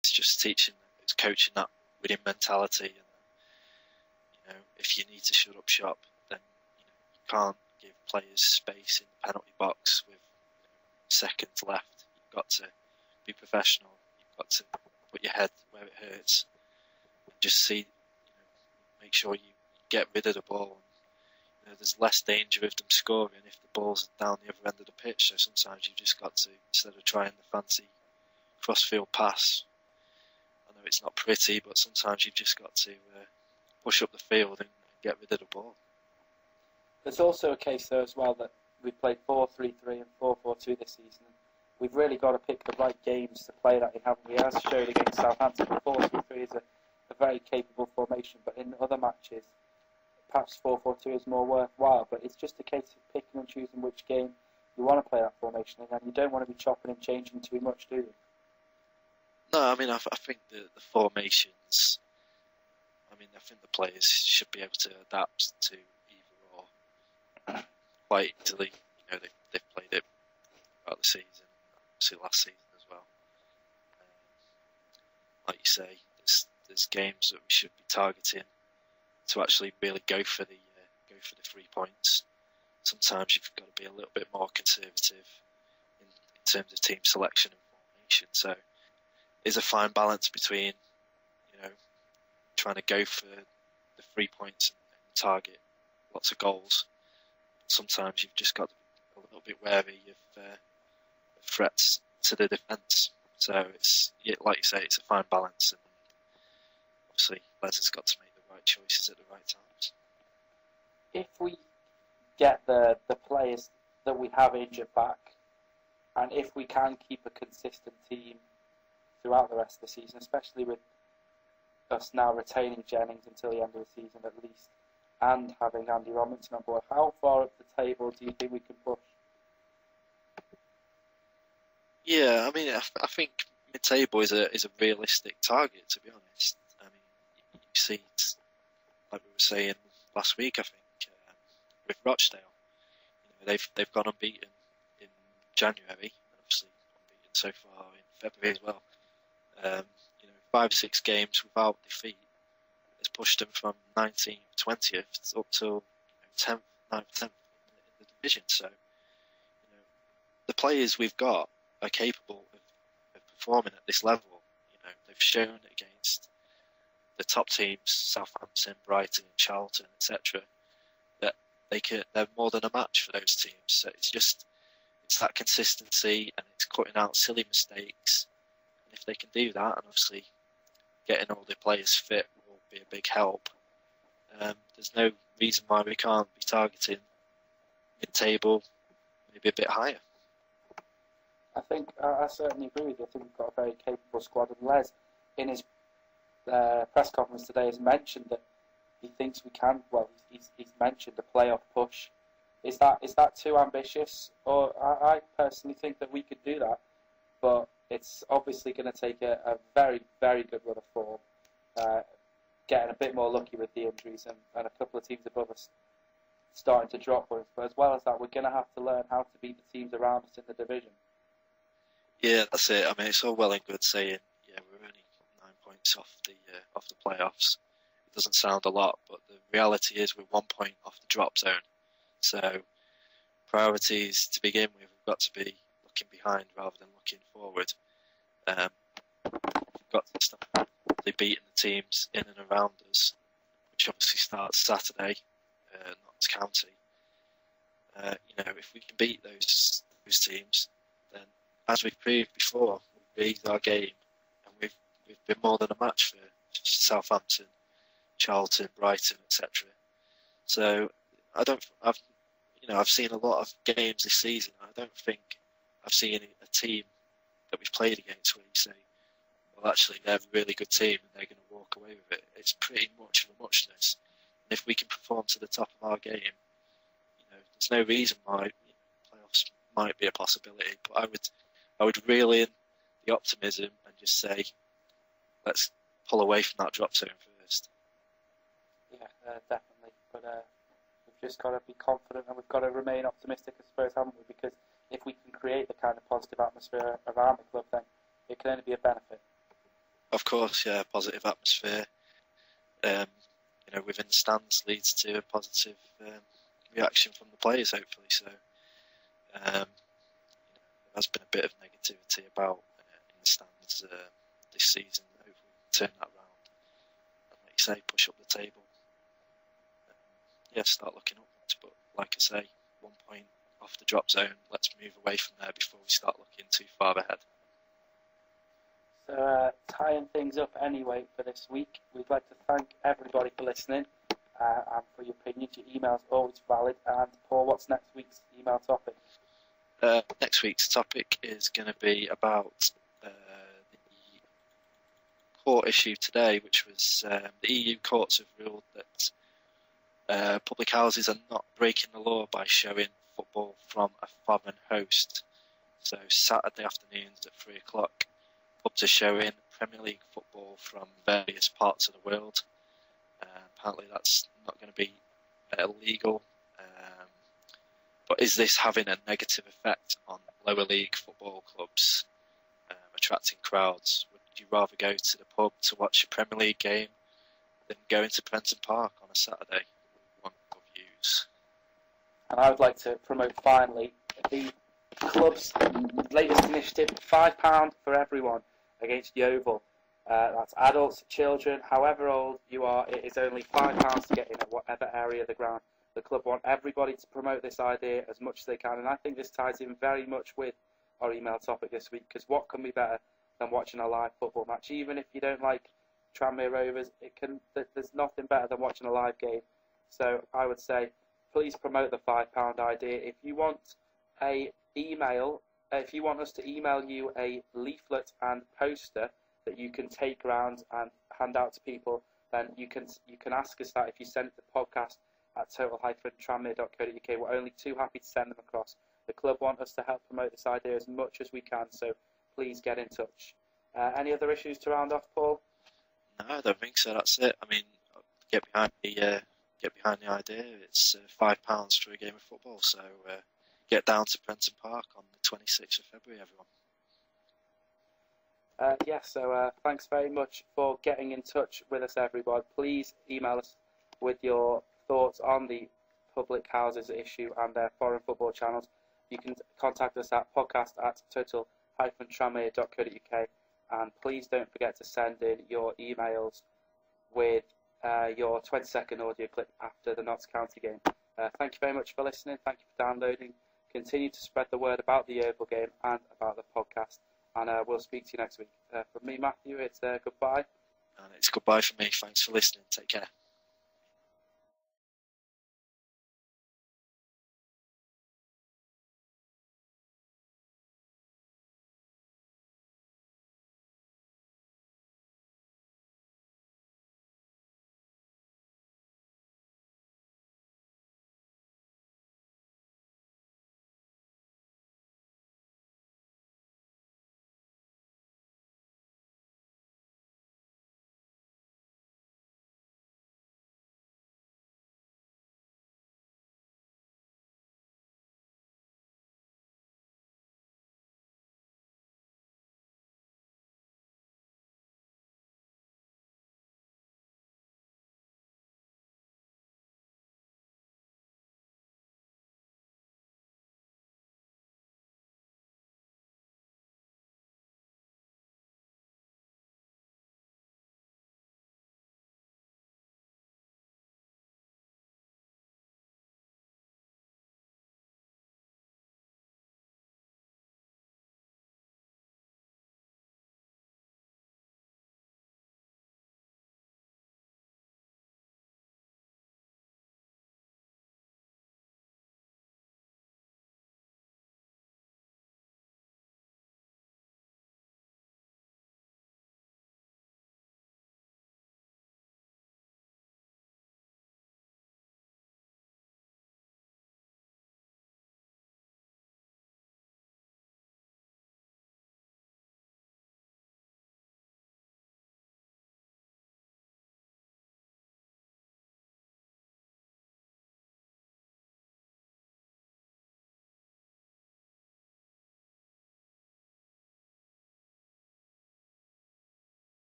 it's just teaching, it's coaching that winning mentality. And if you need to shut up shop, then you can't give players space in the penalty box with seconds left. You've got to be professional. You've got to put your head where it hurts. And just see, make sure you get rid of the ball. There's less danger of them scoring if the ball's down the other end of the pitch. So sometimes you've just got to, instead of trying the fancy cross-field pass, I know it's not pretty, but sometimes you've just got to push up the field and get rid of the ball. There's also a case though as well that we've played 4-3-3 and 4-4-2 this season. We've really got to pick the right games to play that in, haven't we? As showed against Southampton, 4-3-3 is a very capable formation, but in other matches, perhaps 4-4-2 is more worthwhile. But it's just a case of picking and choosing which game you want to play that formation in, and you don't want to be chopping and changing too much, do you? No, I mean, I think the formations, I think the players should be able to adapt to either or quite easily. They've played it throughout the season, obviously last season as well. Like you say, there's games that we should be targeting to actually really go for the 3 points. Sometimes you've got to be a little bit more conservative in terms of team selection and formation. So there's a fine balance between trying to go for the 3 points and target lots of goals. Sometimes you've just got to be a little bit wary of threats to the defence. So it's, like you say, it's a fine balance, and obviously Les has got to make the right choices at the right times. If we get the players that we have injured back, and if we can keep a consistent team throughout the rest of the season, especially with us now retaining Jennings until the end of the season at least, and having Andy Robinson on board, how far up the table do you think we can push? Yeah, I mean, I think mid-table is a realistic target, to be honest. I mean, you see, like we were saying last week, I think, with Rochdale, they've gone unbeaten in January, and obviously unbeaten so far in February as well. 5 or 6 games without defeat has pushed them from 19th, 20th up to 10th, 9th, 10th in the division. So, the players we've got are capable of performing at this level. They've shown against the top teams, Southampton, Brighton, Charlton, etc., that they're more than a match for those teams. So it's that consistency, and it's cutting out silly mistakes. And if they can do that, and obviously getting all the players fit will be a big help. There's no reason why we can't be targeting mid-table, maybe a bit higher. I think I certainly agree with you. I think we've got a very capable squad, and Les, in his press conference today, has mentioned that he thinks we can. Well, he's mentioned a playoff push. Is that too ambitious? Or I personally think that we could do that, but it's obviously going to take a very, very good run of form, getting a bit more lucky with the injuries and a couple of teams above us starting to drop points. But as well as that, we're going to have to learn how to beat the teams around us in the division. Yeah, that's it. I mean, it's all well and good saying, we're only 9 points off the playoffs. It doesn't sound a lot, but the reality is we're 1 point off the drop zone. So priorities to begin with, we've got to be looking behind rather than looking forward. We've got to start beating the teams in and around us, which obviously starts Saturday, Notts County. If we can beat those teams, then, as we've proved before, we've raised our game, and we've been more than a match for Southampton, Charlton, Brighton, etc. So I've seen a lot of games this season. I don't think I've seen a team that we've played against where you say, well, actually, they're a really good team and they're going to walk away with it. It's pretty much of a muchness. And if we can perform to the top of our game, there's no reason why playoffs might be a possibility. But I would reel in the optimism and just say, let's pull away from that drop zone first. Yeah, definitely. But we've just got to be confident, and we've got to remain optimistic, I suppose, haven't we? Because if we can create the kind of positive atmosphere around the club, then it can only be a benefit. Of course, yeah, positive atmosphere. Within the stands leads to a positive reaction from the players, hopefully. So, there has been a bit of negativity about in the stands this season. Hopefully, we can turn that around and, like you say, push up the table. Start looking upwards. But like I say, 1 point off the drop zone. Let's move away from there before we start looking too far ahead. So, tying things up anyway for this week, we'd like to thank everybody for listening and for your opinions. Your email's always valid. And Paul, what's next week's email topic? Next week's topic is going to be about the court issue today, which was the EU courts have ruled that public houses are not breaking the law by showing football from a foreign host. So Saturday afternoons at 3 o'clock, pubs are showing Premier League football from various parts of the world. Apparently that's not going to be illegal. But is this having a negative effect on lower league football clubs, attracting crowds? Would you rather go to the pub to watch a Premier League game than go into Prenton Park on a Saturday? One of views. And I would like to promote finally the club's latest initiative, £5 for everyone against Yeovil. That's adults, children, however old you are, it is only £5 to get in at whatever area of the ground. The club want everybody to promote this idea as much as they can, and I think this ties in very much with our email topic this week, because what can be better than watching a live football match? Even if you don't like Tranmere Rovers, there's nothing better than watching a live game. So I would say, please promote the £5 idea. If you want if you want us to email you a leaflet and poster that you can take around and hand out to people, then you can ask us that if you send it to podcast at total-tranmere.co.uk. We're only too happy to send them across. The club want us to help promote this idea as much as we can, so please get in touch. Any other issues to round off, Paul? No, I don't think so. That's it. I mean, get behind the idea. It's £5 for a game of football, so get down to Prenton Park on the 26th of February, everyone. So thanks very much for getting in touch with us, everybody. Please email us with your thoughts on the public houses issue and their foreign football channels. You can contact us at podcast@total-tranmere.co.uk, and please don't forget to send in your emails with your 20-second audio clip after the Notts County game. Thank you very much for listening. Thank you for downloading. Continue to spread the word about the Yeovil game and about the podcast, and we'll speak to you next week. From me, Matthew, it's goodbye. And it's goodbye from me. Thanks for listening. Take care.